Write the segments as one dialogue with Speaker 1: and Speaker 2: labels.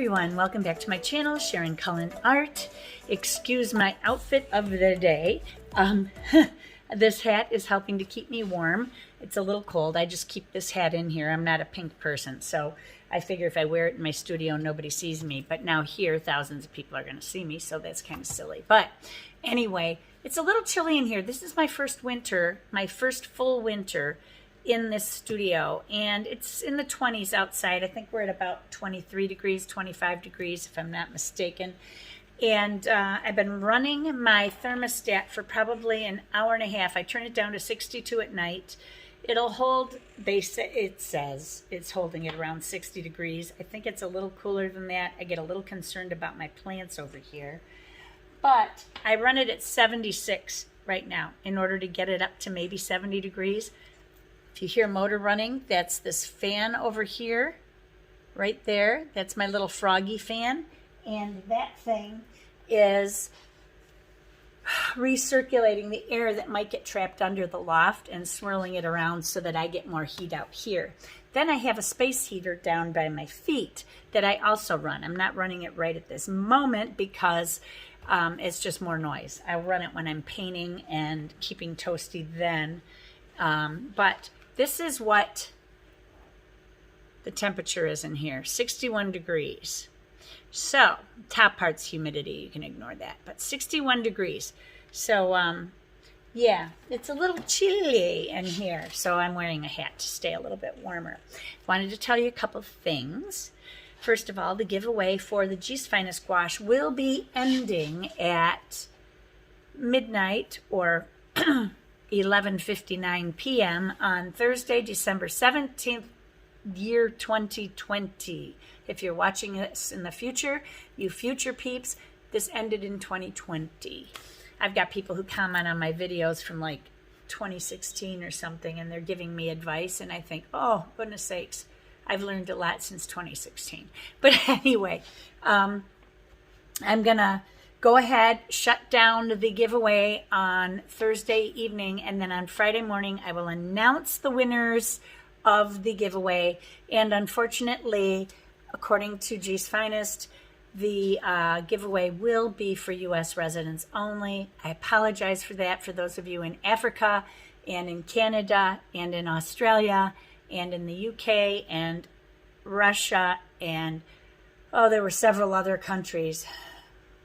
Speaker 1: everyone, welcome back to my channel, Sharon Cullen Art. Excuse my outfit of the day. This hat is helping to keep me warm. It's a little cold. I just keep this hat in here. I'm not a pink person, so I figure if I wear it in my studio, nobody sees me. But now here, thousands of people are going to see me, so that's kind of silly. But anyway, it's a little chilly in here. This is my first winter, my first full winter in this studio, and it's in the 20s outside. I think we're at about 23 degrees, 25 degrees, if I'm not mistaken. And I've been running my thermostat for probably an hour and a half. I turn it down to 62 at night. It'll hold, it says it's holding it around 60 degrees. I think it's a little cooler than that. I get a little concerned about my plants over here. But I run it at 76 right now in order to get it up to maybe 70 degrees. If you hear motor running, that's this fan over here, right there. That's my little froggy fan. And that thing is recirculating the air that might get trapped under the loft and swirling it around so that I get more heat out here. Then I have a space heater down by my feet that I also run. I'm not running it right at this moment because it's just more noise. I run it when I'm painting and keeping toasty then. But this is what the temperature is in here, 61 degrees. So, top part's humidity, you can ignore that, but 61 degrees. So, yeah, it's a little chilly in here, so I'm wearing a hat to stay a little bit warmer. Wanted to tell you a couple of things. First of all, the giveaway for the Jeece Finest Gouache will be ending at midnight or 11:59 p.m. on Thursday, December 17th, year 2020. If you're watching this in the future, you future peeps, this ended in 2020. I've got people who comment on my videos from like 2016 or something, and they're giving me advice, and I think, oh, goodness sakes, I've learned a lot since 2016. But anyway, I'm going to go ahead, shut down the giveaway on Thursday evening, and then on Friday morning, I will announce the winners of the giveaway. And unfortunately, according to Jeece Finest, the giveaway will be for U.S. residents only. I apologize for that for those of you in Africa and in Canada and in Australia and in the UK and Russia and, oh, there were several other countries.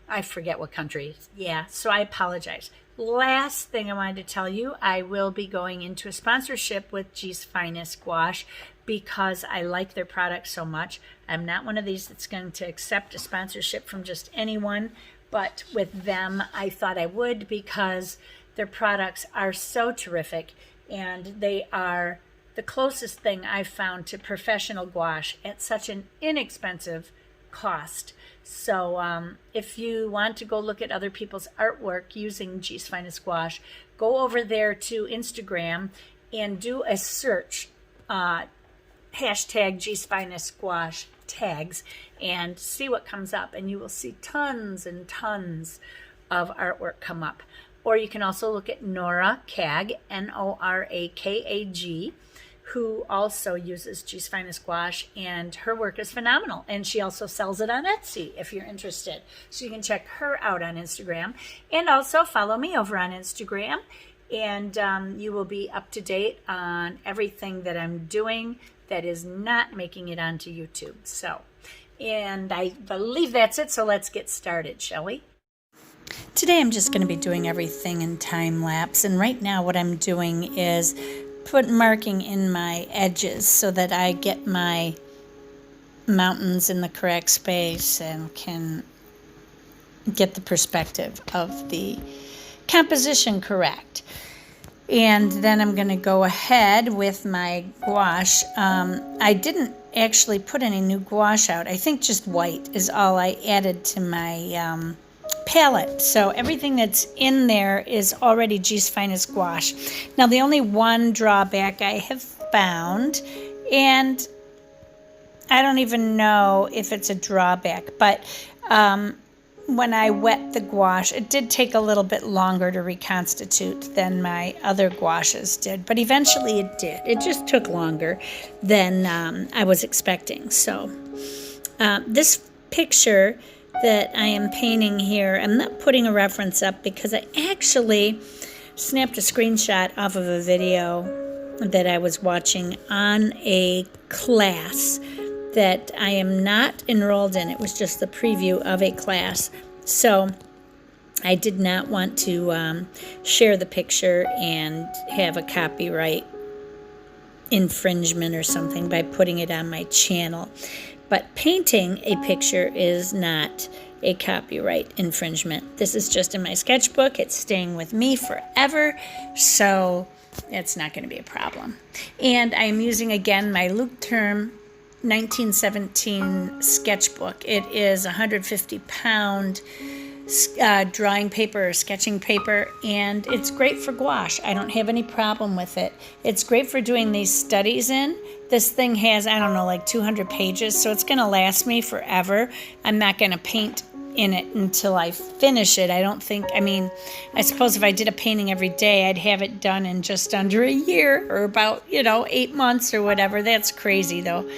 Speaker 1: I forget what countries. Yeah, so I apologize. Last thing I wanted to tell you, I will be going into a sponsorship with Jeece Finest Gouache because I like their product so much. I'm not one of these that's going to accept a sponsorship from just anyone, but with them I thought I would because their products are so terrific and they are the closest thing I've found to professional gouache at such an inexpensive cost. So if you want to go look at other people's artwork using Jeece Finest Gouache, go over there to Instagram and do a search, hashtag Jeece Finest Gouache tags, and see what comes up, and you will see tons and tons of artwork come up. Or you can also look at Nora Kag, Norakag, who also uses Jeece Finest Gouache, and her work is phenomenal. And she also sells it on Etsy if you're interested. So you can check her out on Instagram. And also follow me over on Instagram. And you will be up to date on everything that I'm doing that is not making it onto YouTube. So, and I believe that's it. So let's get started, shall we? Today I'm just going to be doing everything in time lapse. And right now what I'm doing is marking in my edges so that I get my mountains in the correct space and can get the perspective of the composition correct. And then I'm going to go ahead with my gouache. I didn't actually put any new gouache out. I think just white is all I added to my palette. So everything that's in there is already Jeece Finest Gouache. Now the only one drawback I have found, and I don't even know if it's a drawback, but when I wet the gouache, it did take a little bit longer to reconstitute than my other gouaches did, but eventually it did. It just took longer than I was expecting. So this picture that I am painting here, I'm not putting a reference up because I actually snapped a screenshot off of a video that I was watching on a class that I am not enrolled in. It was just the preview of a class. So I did not want to share the picture and have a copyright infringement or something by putting it on my channel. But painting a picture is not a copyright infringement. This is just in my sketchbook. It's staying with me forever, so it's not going to be a problem. And I'm using, again, my Luke Term 1917 sketchbook. It is 150-pound drawing paper or sketching paper, and it's great for gouache. I don't have any problem with it. It's great for doing these studies in. This thing has, I don't know, like 200 pages, so it's going to last me forever. I'm not going to paint in it until I finish it. I don't think, I mean, I suppose if I did a painting every day, I'd have it done in just under a year, or about, 8 months or whatever. That's crazy, though.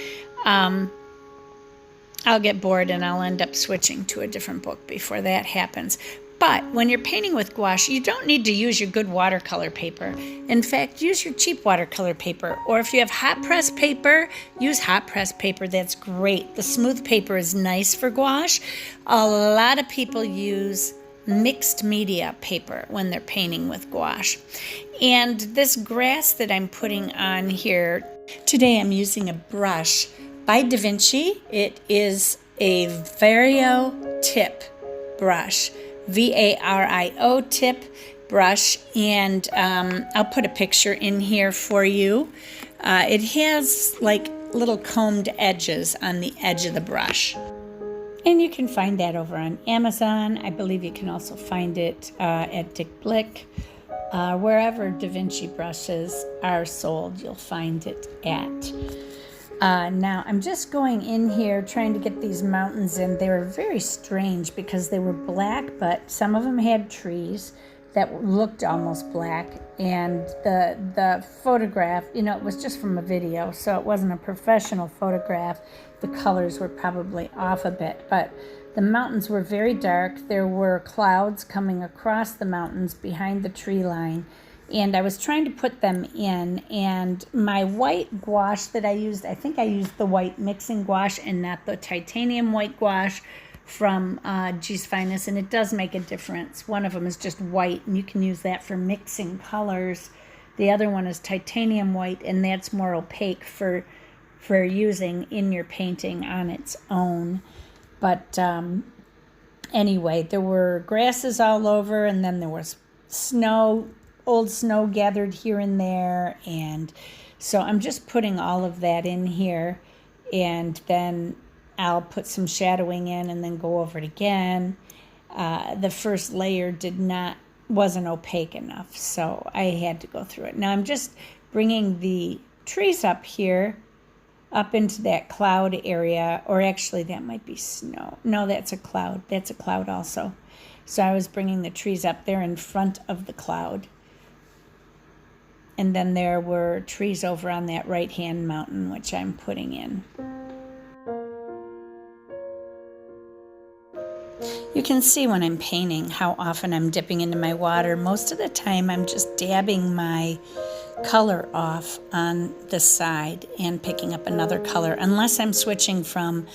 Speaker 1: I'll get bored and I'll end up switching to a different book before that happens. But when you're painting with gouache, you don't need to use your good watercolor paper. In fact, use your cheap watercolor paper. Or if you have hot press paper, use hot press paper. That's great. The smooth paper is nice for gouache. A lot of people use mixed media paper when they're painting with gouache. And this grass that I'm putting on here, today I'm using a brush by DaVinci. It is a Vario tip brush, Vario tip brush, and I'll put a picture in here for you. It has like little combed edges on the edge of the brush. And you can find that over on Amazon. I believe you can also find it at Dick Blick. Wherever DaVinci brushes are sold, you'll find it at. Now, I'm just going in here trying to get these mountains in. They were very strange because they were black, but some of them had trees that looked almost black. And the photograph, it was just from a video, so it wasn't a professional photograph. The colors were probably off a bit, but the mountains were very dark. There were clouds coming across the mountains behind the tree line. And I was trying to put them in, and my white gouache that I used, I think I used the white mixing gouache and not the titanium white gouache from Jeece Finest, and it does make a difference. One of them is just white, and you can use that for mixing colors. The other one is titanium white, and that's more opaque for using in your painting on its own. But anyway, there were grasses all over, and then there was snow, old snow gathered here and there, and so I'm just putting all of that in here, and then I'll put some shadowing in and then go over it again. The first layer wasn't opaque enough, so I had to go through it. Now I'm just bringing the trees up here, up into that cloud area, or actually that might be snow. No, that's a cloud. That's a cloud also. So I was bringing the trees up there in front of the cloud. And then there were trees over on that right-hand mountain, which I'm putting in. You can see when I'm painting how often I'm dipping into my water. Most of the time I'm just dabbing my color off on the side and picking up another color, unless I'm switching from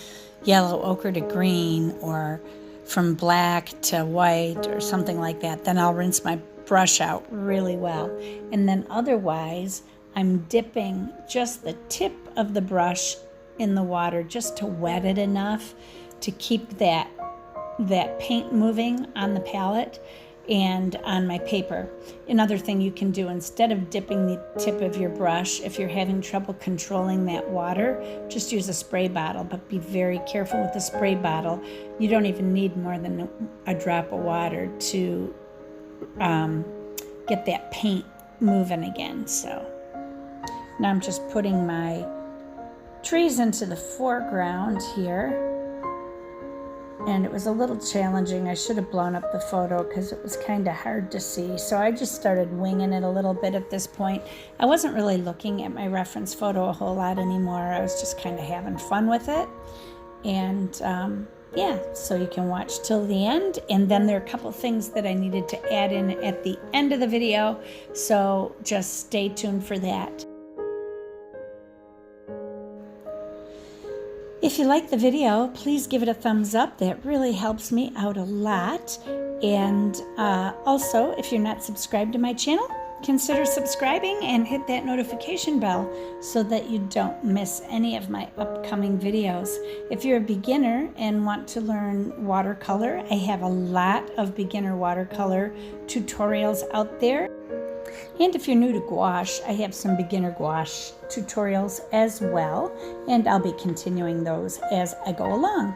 Speaker 1: yellow ochre to green or from black to white or something like that. Then I'll rinse my brush out really well, and then otherwise I'm dipping just the tip of the brush in the water just to wet it enough to keep that paint moving on the palette and on my paper. Another thing you can do, instead of dipping the tip of your brush, if you're having trouble controlling that water, just use a spray bottle, but be very careful with the spray bottle. You don't even need more than a drop of water to get that paint moving again. So now I'm just putting my trees into the foreground here, and it was a little challenging. I should have blown up the photo because it was kind of hard to see, so I just started winging it a little bit at this point. I wasn't really looking at my reference photo a whole lot anymore. I was just kind of having fun with it, and yeah, so you can watch till the end. And then there are a couple things that I needed to add in at the end of the video, so just stay tuned for that. If you like the video, please give it a thumbs up. That really helps me out a lot. And also, if you're not subscribed to my channel, consider subscribing and hit that notification bell so that you don't miss any of my upcoming videos. If you're a beginner and want to learn watercolor, I have a lot of beginner watercolor tutorials out there. And if you're new to gouache, I have some beginner gouache tutorials as well, and I'll be continuing those as I go along.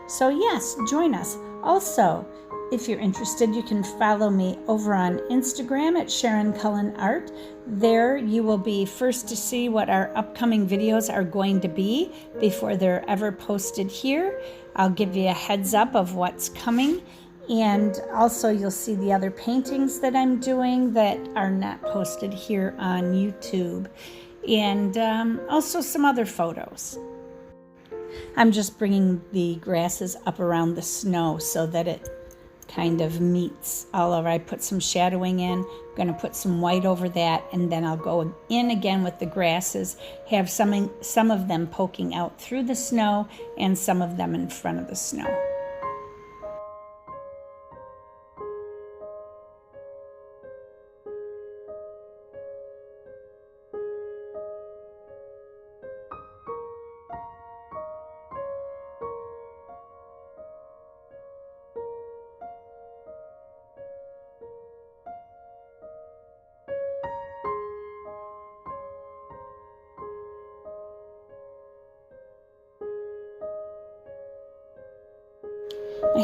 Speaker 1: So yes, join us. Also, if you're interested, you can follow me over on Instagram at Sharon Cullen Art. There you will be first to see what our upcoming videos are going to be before they're ever posted here. I'll give you a heads up of what's coming. And also you'll see the other paintings that I'm doing that are not posted here on YouTube. And also some other photos. I'm just bringing the grasses up around the snow so that it kind of meets all over. I put some shadowing in. I'm going to put some white over that, and then I'll go in again with the grasses, have some of them poking out through the snow and some of them in front of the snow.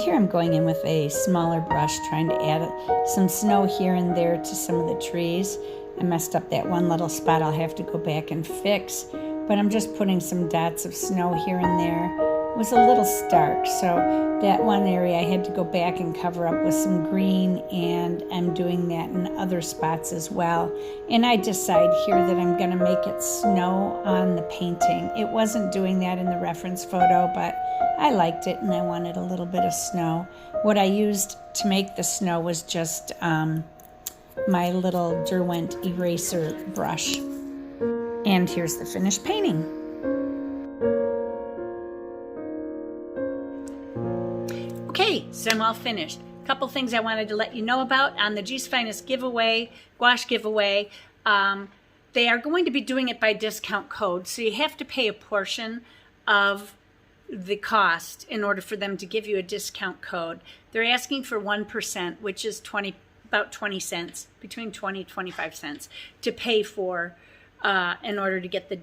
Speaker 1: Here I'm going in with a smaller brush, trying to add some snow here and there to some of the trees. I messed up that one little spot I'll have to go back and fix, but I'm just putting some dots of snow here and there. It was a little stark, so that one area I had to go back and cover up with some green, and I'm doing that in other spots as well. And I decide here that I'm going to make it snow on the painting. It wasn't doing that in the reference photo, but I liked it and I wanted a little bit of snow. What I used to make the snow was just my little Derwent eraser brush. And here's the finished painting. Okay, so I'm all finished. A couple things I wanted to let you know about on the Jeece Finest giveaway, gouache giveaway. They are going to be doing it by discount code, so you have to pay a portion of the cost in order for them to give you a discount code. They're asking for 1%, which is about 20 cents, between 20 and 25 cents, to pay for in order to get the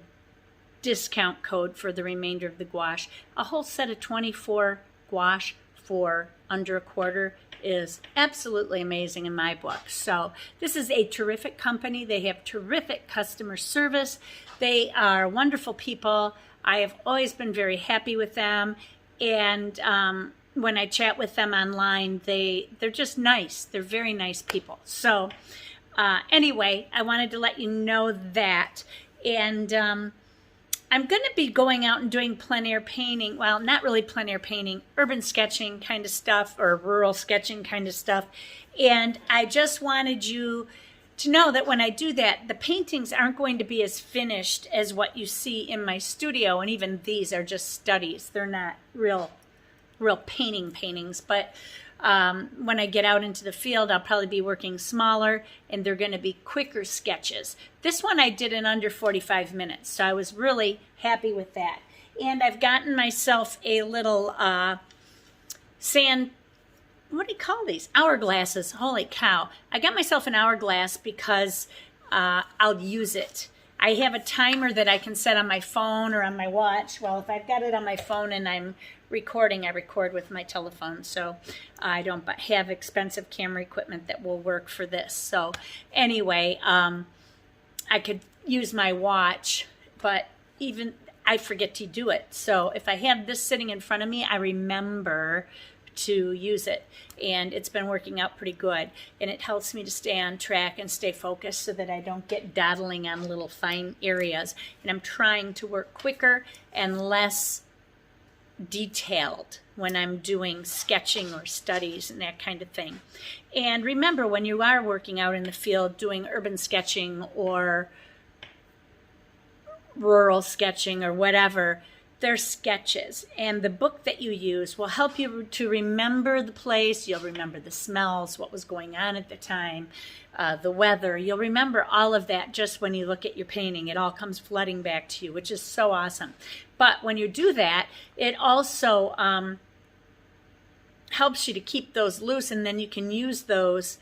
Speaker 1: discount code for the remainder of the gouache. A whole set of 24 gouache for under $0.25 is absolutely amazing in my book. So this is a terrific company. They have terrific customer service. They are wonderful people. I have always been very happy with them, and when I chat with them online, they're just nice. They're very nice people. So anyway, I wanted to let you know that. And I'm going to be going out and doing plein air painting. Well, not really plein air painting, urban sketching kind of stuff, or rural sketching kind of stuff. And I just wanted you to know that when I do that, the paintings aren't going to be as finished as what you see in my studio. And even these are just studies. They're not real paintings. But when I get out into the field, I'll probably be working smaller, and they're going to be quicker sketches. This one I did in under 45 minutes, so I was really happy with that. And I've gotten myself a little what do you call these? Hourglasses. Holy cow. I got myself an hourglass because I'll use it. I have a timer that I can set on my phone or on my watch. Well, if I've got it on my phone and I'm recording, I record with my telephone. So I don't have expensive camera equipment that will work for this. So anyway, I could use my watch, but even I forget to do it. So if I have this sitting in front of me, I remember to use it, and it's been working out pretty good, and it helps me to stay on track and stay focused so that I don't get dawdling on little fine areas. And I'm trying to work quicker and less detailed when I'm doing sketching or studies and that kind of thing. And remember, when you are working out in the field doing urban sketching or rural sketching or whatever, they're sketches, and the book that you use will help you to remember the place. You'll remember the smells, what was going on at the time, the weather. You'll remember all of that just when you look at your painting. It all comes flooding back to you, which is so awesome. But when you do that, it also helps you to keep those loose, and then you can use those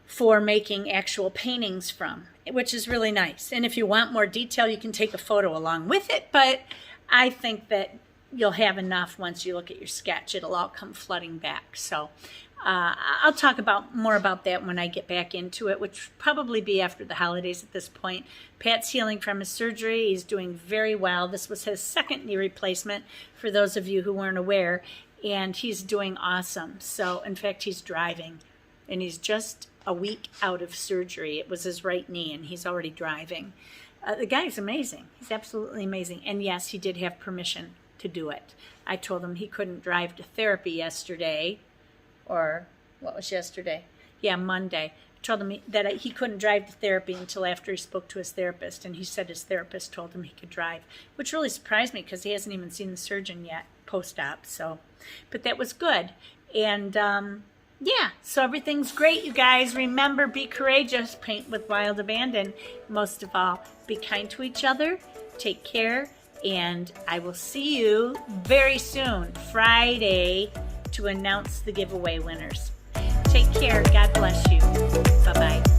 Speaker 1: for making actual paintings from, which is really nice. And if you want more detail, you can take a photo along with it, but I think that you'll have enough once you look at your sketch. It'll all come flooding back. So I'll talk more about that when I get back into it, which will probably be after the holidays at this point. Pat's healing from his surgery. He's doing very well. This was his second knee replacement, for those of you who weren't aware, and he's doing awesome. So, in fact, he's driving, and he's just a week out of surgery. It was his right knee, and he's already driving. The guy's amazing. He's absolutely amazing. And yes, he did have permission to do it. I told him he couldn't drive to therapy yesterday, or what was yesterday? Yeah, Monday. I told him that he couldn't drive to therapy until after he spoke to his therapist, and he said his therapist told him he could drive, which really surprised me because he hasn't even seen the surgeon yet post-op. So, but that was good. And yeah, so everything's great, you guys. Remember, be courageous, paint with wild abandon. Most of all, be kind to each other, take care, and I will see you very soon, Friday, to announce the giveaway winners. Take care. God bless you. Bye-bye.